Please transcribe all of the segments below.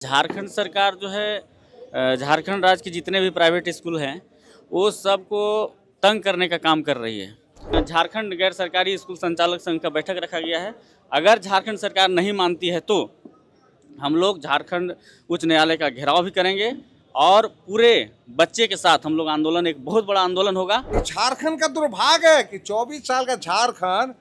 झारखंड सरकार जो है झारखंड राज्य के जितने भी प्राइवेट स्कूल हैं वो सबको तंग करने का काम कर रही है। झारखंड गैर सरकारी स्कूल संचालक संघ का बैठक रखा गया है। अगर झारखंड सरकार नहीं मानती है तो हम लोग झारखंड उच्च न्यायालय का घेराव भी करेंगे और पूरे बच्चे के साथ हम लोग आंदोलन, एक बहुत बड़ा आंदोलन होगा। झारखंड का दुर्भाग्य है कि 24 साल का झारखंड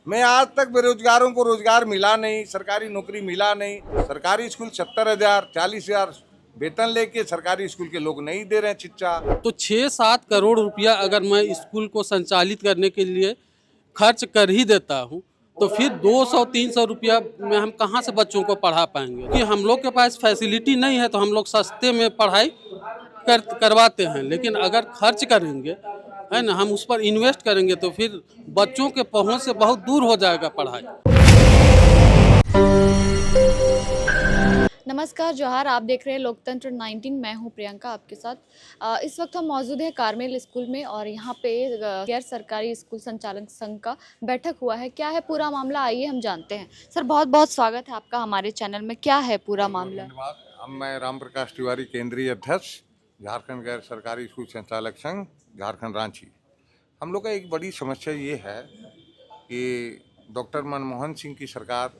में आज तक बेरोजगारों को रोजगार मिला नहीं, सरकारी नौकरी मिला नहीं। सरकारी स्कूल 70,000 40,000 वेतन लेके सरकारी स्कूल के लोग नहीं दे रहे हैं शिक्षा। तो 6-7 करोड़ रुपया अगर मैं स्कूल को संचालित करने के लिए खर्च कर ही देता हूँ तो फिर 200-300 रुपया में हम कहाँ से बच्चों को पढ़ा पाएंगे? कि हम लोग के पास फैसिलिटी नहीं है तो हम लोग सस्ते में पढ़ाई करवाते हैं, लेकिन अगर खर्च करेंगे है ना, हम उस पर इन्वेस्ट करेंगे तो फिर बच्चों के पहुंच से बहुत दूर हो जाएगा पढ़ाई। नमस्कार, जोहार। आप देख रहे हैं लोकतंत्र 19। मैं हूं प्रियंका आपके साथ। इस वक्त हम मौजूद हैं कार्मेल स्कूल में और यहां पे गैर सरकारी स्कूल संचालक संघ का बैठक हुआ है। क्या है पूरा मामला, आइए हम जानते हैं। सर, बहुत बहुत स्वागत है आपका हमारे चैनल में। क्या है पूरा मामला? धन्यवाद। मैं राम प्रकाश तिवारी, केंद्रीय अध्यक्ष, झारखंड गैर सरकारी स्कूल संचालक संघ, झारखंड रांची। हम लोग का एक बड़ी समस्या ये है कि डॉक्टर मनमोहन सिंह की सरकार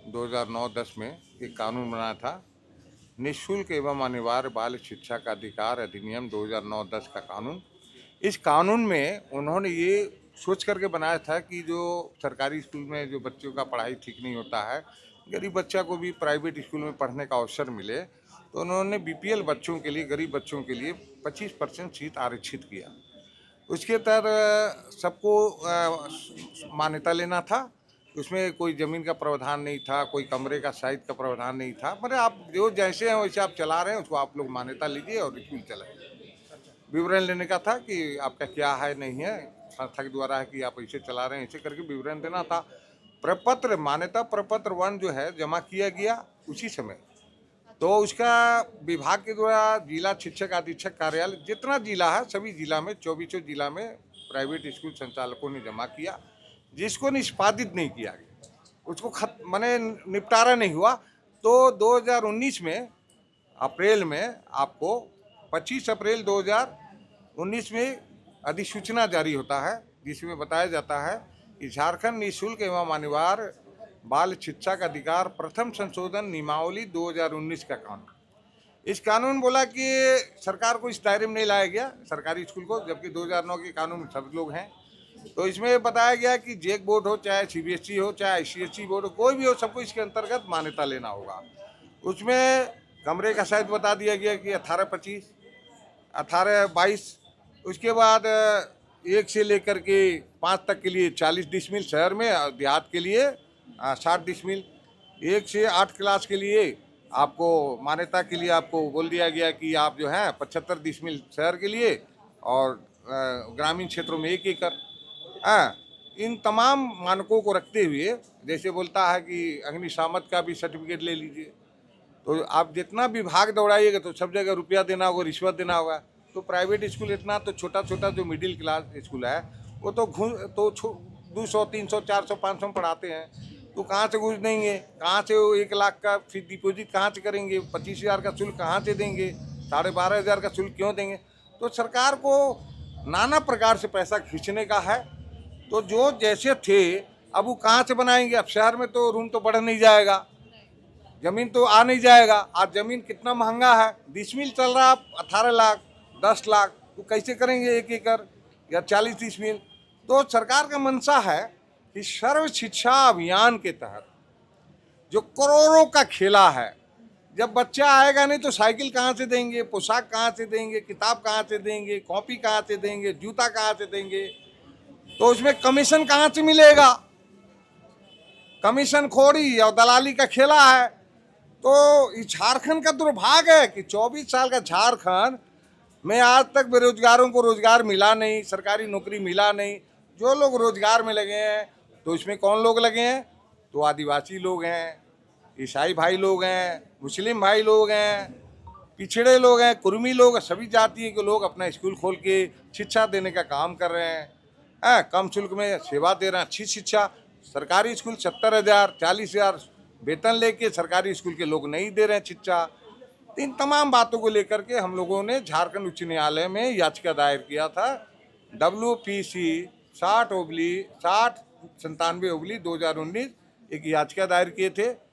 2009-10 में एक कानून बनाया था, निःशुल्क एवं अनिवार्य बाल शिक्षा का अधिकार अधिनियम 2009-10 का कानून। इस कानून में उन्होंने ये सोच करके बनाया था कि जो सरकारी स्कूल में जो बच्चों का पढ़ाई ठीक नहीं होता है, गरीब बच्चा को भी प्राइवेट स्कूल में पढ़ने का अवसर मिले, तो उन्होंने बीपीएल बच्चों के लिए, गरीब बच्चों के लिए 25% सीट आरक्षित किया। उसके तहत सबको मान्यता लेना था। उसमें कोई ज़मीन का प्रावधान नहीं था, कोई कमरे का साइज का प्रावधान नहीं था। मतलब आप जो जैसे हैं वैसे आप चला रहे हैं, उसको आप लोग मान्यता लीजिए और स्कूल चलाइए। विवरण लेने का था कि आपका क्या है, नहीं है, संस्था के द्वारा है कि आप ऐसे चला रहे हैं, ऐसे करके विवरण देना था। प्रपत्र, मान्यता प्रपत्र 1 जो है जमा किया गया उसी समय। तो उसका विभाग के द्वारा जिला शिक्षक अधीक्षक कार्यालय, जितना जिला है सभी जिला में, 24 जिला में प्राइवेट स्कूल संचालकों ने जमा किया। जिसको निष्पादित नहीं किया गया, उसको माने निपटारा नहीं हुआ। तो 2019 में अप्रैल में आपको 25 अप्रैल 2019 में अधिसूचना जारी होता है, जिसमें बताया जाता है कि झारखंड निःशुल्क एवं अनिवार्य बाल शिक्षा का अधिकार प्रथम संशोधन नियमावली 2019 का कानून। इस कानून बोला कि सरकार को इस दायरे में नहीं लाया गया सरकारी स्कूल को, जबकि 2009 के कानून में सब लोग हैं। तो इसमें बताया गया कि जेक बोर्ड हो, चाहे सीबीएसई हो, चाहे आईसीएसई बोर्ड हो, कोई भी हो, सबको इसके अंतर्गत मान्यता लेना होगा। उसमें कमरे का साइज बता दिया गया कि 18-25, 18-22। उसके बाद 1 से लेकर के 5 तक के लिए 40 डिसमिल शहर में, और देहात के लिए 60 डिसमिल। 1 से 8 क्लास के लिए आपको मान्यता के लिए आपको बोल दिया गया कि आप जो है 75 डिसमिल शहर के लिए और ग्रामीण क्षेत्रों में 1 एकड़। इन तमाम मानकों को रखते हुए, जैसे बोलता है कि अग्निशामक का भी सर्टिफिकेट ले लीजिए, तो आप जितना विभाग दौड़ाइएगा तो सब जगह रुपया देना होगा, रिश्वत देना होगा। तो प्राइवेट स्कूल इतना, तो छोटा छोटा जो मिडिल क्लास स्कूल है वो तो 200, 300, 400, 500 में पढ़ाते हैं। तो कहाँ से घूस देंगे, कहाँ से वो 1 लाख का फिर डिपोजिट कहाँ से करेंगे, 25,000 का शुल्क कहाँ से देंगे, 12,500 का शुल्क क्यों देंगे? तो सरकार को नाना प्रकार से पैसा खींचने का है। तो जो जैसे थे अब वो कहाँ से बनाएंगे? अब शहर में तो रूम तो बढ़ नहीं जाएगा, जमीन तो आ नहीं जाएगा। आज जमीन कितना महंगा है, डिसमिल चल रहा है 18 लाख, 10 लाख। तो कैसे करेंगे 1 एकड़ या 40 डिसमिल? तो सरकार का मंशा है कि सर्व शिक्षा अभियान के तहत जो करोड़ों का खेला है, जब बच्चा आएगा नहीं तो साइकिल कहाँ से देंगे, पोशाक कहाँ से देंगे, किताब कहाँ से देंगे, कॉपी कहाँ से देंगे, जूता कहाँ से देंगे? तो उसमें कमीशन कहाँ से मिलेगा? कमीशन खोरी और दलाली का खेला है। तो झारखंड का दुर्भाग्य है कि 24 साल का झारखंड में आज तक बेरोजगारों को रोजगार मिला नहीं, सरकारी नौकरी मिला नहीं। जो लोग रोजगार में लगे हैं तो इसमें कौन लोग लगे हैं? तो आदिवासी लोग हैं, ईसाई भाई लोग हैं, मुस्लिम भाई लोग हैं, पिछड़े लोग हैं, कुर्मी लोग, सभी जाति के लोग अपना स्कूल खोल के शिक्षा देने का काम कर रहे हैं। कम शुल्क में सेवा दे रहे हैं, अच्छी शिक्षा। सरकारी स्कूल 70,000 40,000 वेतन लेके सरकारी स्कूल के लोग नहीं दे रहे हैं शिक्षा। तो इन तमाम बातों को लेकर के हम लोगों ने झारखंड उच्च न्यायालय में याचिका दायर किया था। WPC 60/97/2019 एक याचिका दायर किए थे।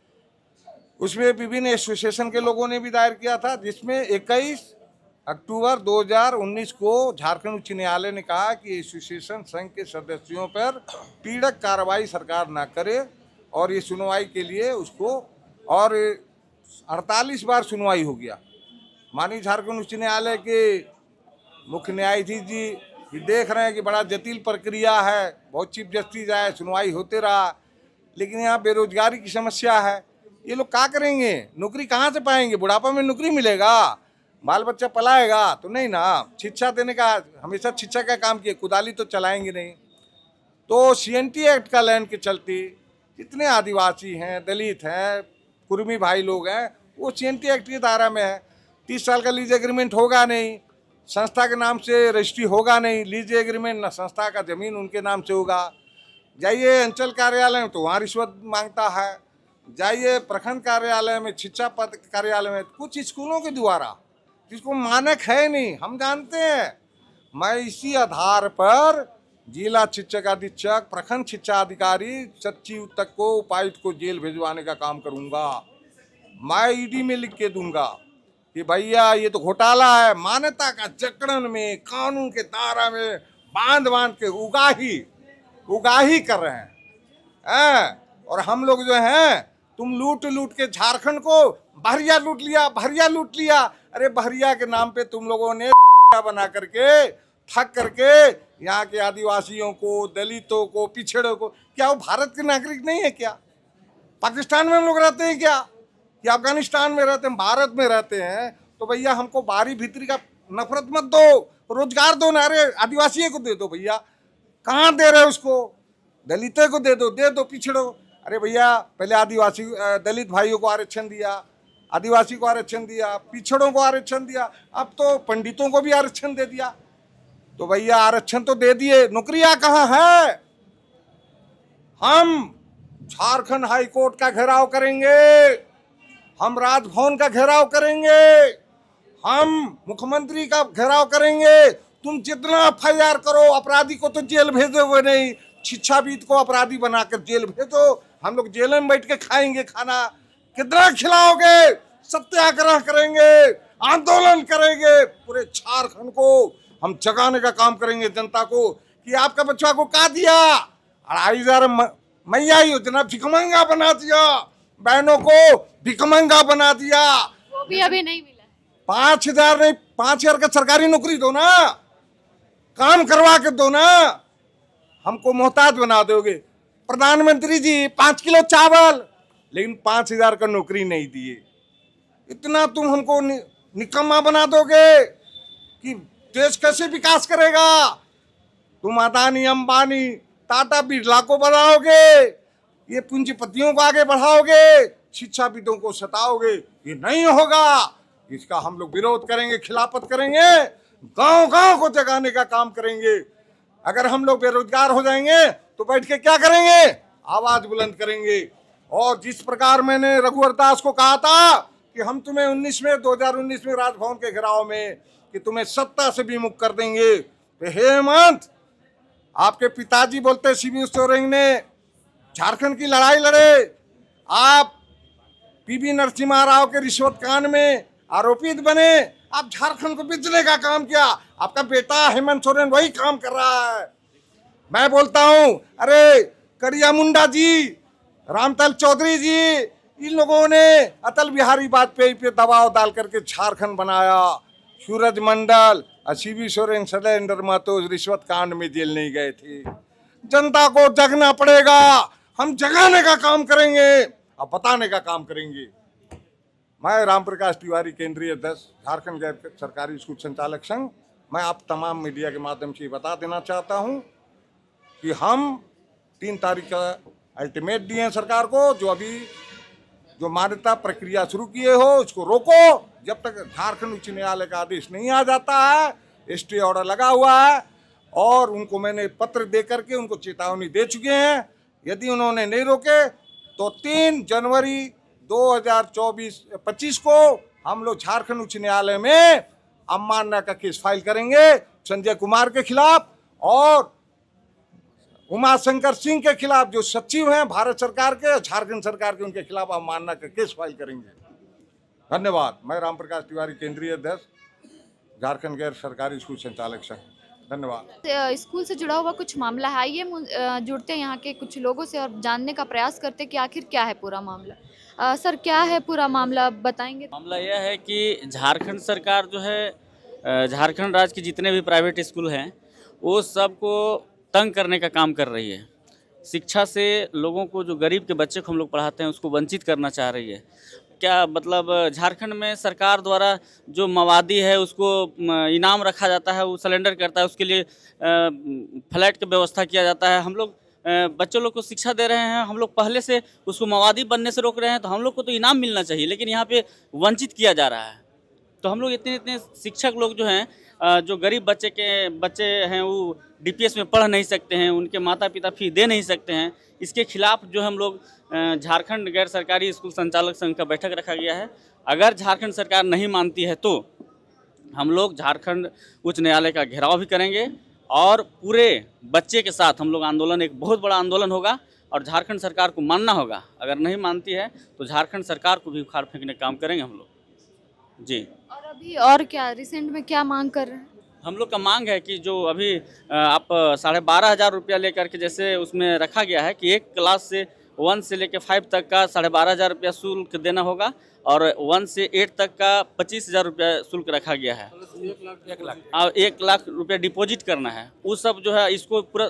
उसमें विभिन्न एसोसिएशन के लोगों ने भी दायर किया था, जिसमें 21 अक्टूबर 2019 को झारखंड उच्च न्यायालय ने कहा कि एसोसिएशन संघ के सदस्यों पर पीड़क कार्रवाई सरकार न करे और ये सुनवाई के लिए उसको और 48 बार सुनवाई हो गया। माननीय झारखंड उच्च न्यायालय के मुख्य न्यायाधीश जी ये देख रहे हैं कि बड़ा जटिल प्रक्रिया है, बहुत चीफ जस्टिस आए, सुनवाई होते रहा, लेकिन यहाँ बेरोजगारी की समस्या है। ये लोग क्या करेंगे, नौकरी कहाँ से पाएंगे, बुढ़ापा में नौकरी मिलेगा, बाल बच्चा पलाएगा तो नहीं ना। शिक्षा देने का हमेशा शिक्षा का काम किया, कुदाली तो चलाएंगे नहीं। तो CNT एक्ट का लैंड के चलते जितने आदिवासी हैं, दलित हैं, कुर्मी भाई लोग हैं, वो CNT एक्ट की धारा में है। 30 साल का लीज एग्रीमेंट होगा नहीं, संस्था के नाम से रजिस्ट्री होगा नहीं, लीज एग्रीमेंट न संस्था का जमीन उनके नाम से होगा। जाइए अंचल कार्यालय में तो वहाँ रिश्वत मांगता है, जाइए प्रखंड कार्यालय में, शिक्षा पद कार्यालय में, कुछ स्कूलों के द्वारा जिसको मानक है नहीं, हम जानते हैं। मैं इसी आधार पर जिला शिक्षक अधीक्षक, प्रखंड शिक्षा अधिकारी, सचिव तक को, उपायुक्त को जेल भिजवाने का काम करूंगा। मैं ED में लिख के दूंगा कि भैया ये तो घोटाला है, मान्यता का जकड़न में, कानून के दायरा में बांध के उगाही कर रहे हैं। और हम लोग जो हैं, तुम लूट के झारखंड को बहरिया लूट लिया। अरे बहरिया के नाम पे तुम लोगों ने बना करके, ठग करके यहाँ के आदिवासियों को, दलितों को, पिछड़ों को, क्या वो भारत के नागरिक नहीं है क्या? पाकिस्तान में हम लोग रहते हैं क्या, कि अफगानिस्तान में रहते हैं, भारत में रहते हैं? तो भैया हमको बाहरी भीतरी का नफरत मत दो, रोजगार दो ना। अरे आदिवासी को दे दो भैया, कहाँ दे रहे हो उसको? दलितों को दे दो पिछड़ो। अरे भैया पहले आदिवासी दलित भाइयों को आरक्षण दिया, आदिवासी को आरक्षण दिया, पिछड़ों को आरक्षण दिया, अब तो पंडितों को भी आरक्षण दे दिया। तो भैया आरक्षण तो दे दिए, नौकरियां कहाँ है? हम झारखंड हाई कोर्ट का घेराव करेंगे, हम राजभवन का घेराव करेंगे, हम मुख्यमंत्री का घेराव करेंगे। तुम जितना FIR करो, अपराधी को तो जेल भेजोगे नहीं, शिक्षाविद को अपराधी बनाकर जेल भेजो, हम लोग जेल में बैठ के खाएंगे खाना। कितना खिलाओगे? सत्याग्रह करेंगे, आंदोलन करेंगे, पूरे झारखंड को हम जगाने का काम करेंगे जनता को कि आपका बच्चा को क्या दिया, 2,500 मैया योजना भिखमंगा बना दिया, बहनों को भिखमंगा बना दिया। वो भी अभी नहीं मिला। 5,000 नहीं, 5,000 का सरकारी नौकरी दो ना, काम करवा के दो ना, हमको मोहताज बना दोगे। प्रधानमंत्री जी 5 किलो चावल, लेकिन 5,000 का नौकरी नहीं दिए। इतना तुम हमको निकम्मा बना दोगे कि देश कैसे विकास करेगा? तुम अदानी, अंबानी, टाटा, बिरला को बढ़ाओगे, ये पूंजीपतियों को आगे बढ़ाओगे, शिक्षाविदों को सताओगे, ये नहीं होगा। इसका हम लोग विरोध करेंगे, खिलाफत करेंगे, गांव को जगाने का काम करेंगे। अगर हम लोग बेरोजगार हो जाएंगे तो बैठ के क्या करेंगे? आवाज बुलंद करेंगे। और जिस प्रकार मैंने रघुवर दास को कहा था कि हम तुम्हें 2019 में राजभवन के घेराव में कि तुम्हें सत्ता से भी मुक्त कर देंगे, तो हेमंत आपके पिताजी बोलते शिबू सोरेन ने झारखंड की लड़ाई लड़े, आप PV नरसिम्हा राव के रिश्वत कांड में आरोपित बने, आप झारखंड को बेचने का काम किया। आपका बेटा हेमंत सोरेन वही काम कर रहा है। मैं बोलता हूं, अरे करिया मुंडा जी, रामतल चौधरी जी, इन लोगों ने अटल बिहारी वाजपेयी पे दबाव डाल करके झारखंड बनाया। सूरज मंडल, शिबू सोरेन सलेंडर महतो रिश्वत कांड में जेल नहीं गए थे। जनता को जगना पड़ेगा, हम जगाने का काम करेंगे और बताने का काम करेंगे। मैं राम प्रकाश तिवारी, केंद्रीय अध्यक्ष झारखंड गैर सरकारी स्कूल संचालक संघ, मैं आप तमाम मीडिया के माध्यम से बता देना चाहता हूं कि हम 3 तारीख का अल्टीमेट दिए हैं सरकार को, जो मान्यता प्रक्रिया शुरू किए हो उसको रोको। जब तक झारखंड उच्च न्यायालय का आदेश नहीं आ जाता है, स्टे ऑर्डर लगा हुआ है और उनको मैंने पत्र दे करके उनको चेतावनी दे चुके हैं। यदि उन्होंने नहीं रोके तो 3 जनवरी 2025 को हम लोग झारखंड उच्च न्यायालय में अवमानना का केस फाइल करेंगे संजय कुमार के खिलाफ और उमाशंकर सिंह के खिलाफ, जो सचिव हैं भारत सरकार के, झारखंड सरकार के, उनके खिलाफ अवमानना का केस फाइल करेंगे। धन्यवाद। मैं राम प्रकाश तिवारी, केंद्रीय अध्यक्ष, झारखंड गैर सरकारी स्कूल संचालक संघ। धन्यवाद। स्कूल से जुड़ा हुआ कुछ मामला है, ये जुड़ते हैं यहाँ के कुछ लोगों से और जानने का प्रयास करते हैं कि आखिर क्या है पूरा मामला। सर, क्या है पूरा मामला, बताएंगे? मामला यह है कि झारखंड सरकार जो है झारखंड राज्य के जितने भी प्राइवेट स्कूल हैं वो सबको तंग करने का काम कर रही है। शिक्षा से लोगों को, जो गरीब के बच्चे को हम लोग पढ़ाते हैं, उसको वंचित करना चाह रही है। क्या मतलब, झारखंड में सरकार द्वारा जो मवादी है उसको इनाम रखा जाता है, वो सरेंडर करता है, उसके लिए फ्लैट की व्यवस्था किया जाता है। हम लोग बच्चों लोग को शिक्षा दे रहे हैं, हम लोग पहले से उसको मवादी बनने से रोक रहे हैं, तो हम लोग को तो इनाम मिलना चाहिए, लेकिन यहाँ पे वंचित किया जा रहा है। तो हम लोग इतने शिक्षक लोग जो हैं, जो गरीब बच्चे हैं, वो डीपीएस में पढ़ नहीं सकते हैं, उनके माता पिता फी दे नहीं सकते हैं। इसके खिलाफ जो हम लोग झारखंड गैर सरकारी स्कूल संचालक संघ का बैठक रखा गया है। अगर झारखंड सरकार नहीं मानती है तो हम लोग झारखंड उच्च न्यायालय का घेराव भी करेंगे और पूरे बच्चे के साथ हम लोग आंदोलन, एक बहुत बड़ा आंदोलन होगा और झारखंड सरकार को मानना होगा। अगर नहीं मानती है तो झारखंड सरकार को भी उखाड़ फेंकने का काम करेंगे हम लोग जी। और अभी और क्या रिसेंट में क्या मांग कर रहे हैं? हम लोग का मांग है कि जो अभी आप 12,500 रुपया लेकर के, जैसे उसमें रखा गया है कि एक क्लास से 1 से लेकर 5 तक का 12,500 रुपया शुल्क देना होगा और 1 से 8 तक का 25,000 रुपया शुल्क रखा गया है। 1 लाख रुपया डिपॉजिट करना है। वो सब जो है इसको पूरा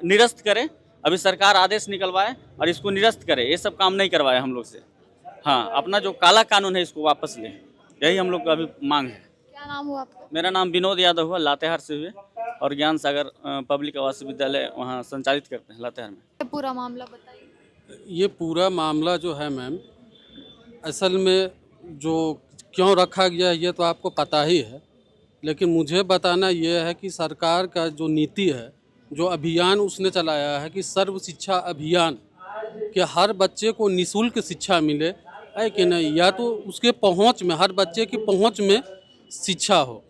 निरस्त करें। अभी सरकार आदेश निकलवाए और इसको निरस्त करे। ये सब काम नहीं करवाए हम लोग से। हाँ, अपना जो काला कानून है इसको वापस लें, यही हम लोग का अभी मांग है। क्या नाम हुआ आपका? मेरा नाम विनोद यादव हुआ, लातेहार से हुए और ज्ञान सागर पब्लिक आवासीय विद्यालय वहाँ संचालित करते हैं लातेहार में। पूरा मामला बताइए। ये पूरा मामला जो है मैम, असल में जो क्यों रखा गया ये तो आपको पता ही है, लेकिन मुझे बताना ये है कि सरकार का जो नीति है, जो अभियान उसने चलाया है कि सर्व शिक्षा अभियान, कि हर बच्चे को निःशुल्क शिक्षा मिले, है कि नहीं, या तो उसके पहुंच में, हर बच्चे की पहुंच में शिक्षा हो,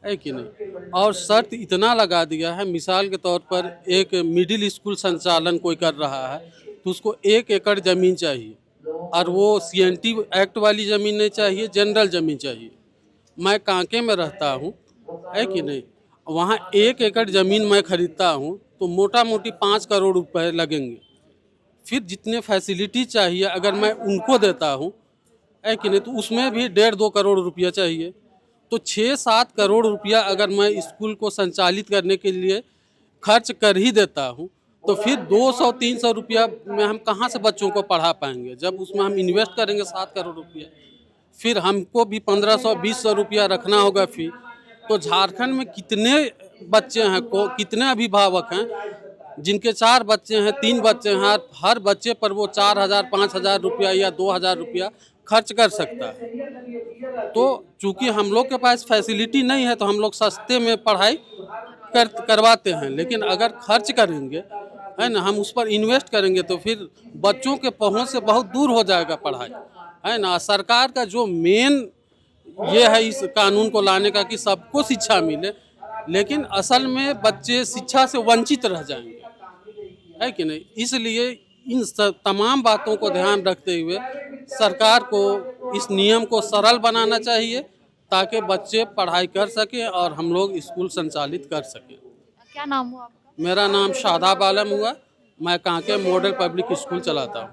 है कि नहीं। और शर्त इतना लगा दिया है, मिसाल के तौर पर एक मिडिल स्कूल संचालन कोई कर रहा है तो उसको 1 एकड़ ज़मीन चाहिए और वो CNT एक्ट वाली ज़मीन नहीं चाहिए, जनरल ज़मीन चाहिए। मैं कांके में रहता हूँ, है कि नहीं, वहाँ 1 एकड़ ज़मीन मैं खरीदता हूँ तो मोटा मोटी 5 करोड़ रुपए लगेंगे। फिर जितने फैसिलिटी चाहिए अगर मैं उनको देता हूँ, है कि नहीं, तो उसमें भी 1.5-2 करोड़ रुपया चाहिए। तो 6-7 करोड़ रुपया अगर मैं स्कूल को संचालित करने के लिए खर्च कर ही देता हूँ तो फिर 200-300 रुपया में हम कहाँ से बच्चों को पढ़ा पाएंगे, जब उसमें हम इन्वेस्ट करेंगे 7 करोड़ रुपया। फिर हमको भी 1500-2000 रुपया रखना होगा फी। तो झारखंड में कितने बच्चे हैं, कितने अभिभावक हैं जिनके 4 बच्चे हैं, 3 बच्चे हैं, हर बच्चे पर वो 4,000-5,000 रुपया या 2,000 रुपया खर्च कर सकता है। तो चूंकि हम लोग के पास फैसिलिटी नहीं है तो हम लोग सस्ते में पढ़ाई करवाते हैं, लेकिन अगर खर्च करेंगे, है ना, हम उस पर इन्वेस्ट करेंगे तो फिर बच्चों के पहुंच से बहुत दूर हो जाएगा पढ़ाई, है ना। सरकार का जो मेन ये है इस कानून को लाने का कि सबको शिक्षा मिले, लेकिन असल में बच्चे शिक्षा से वंचित रह जाएंगे, है कि नहीं। इसलिए इन तमाम बातों को ध्यान रखते हुए सरकार को इस नियम को सरल बनाना चाहिए ताकि बच्चे पढ़ाई कर सकें और हम लोग स्कूल संचालित कर सकें। क्या नाम हुआ आपका? मेरा नाम शादाब आलम हुआ, मैं कांके मॉडल पब्लिक स्कूल चलाता हूँ।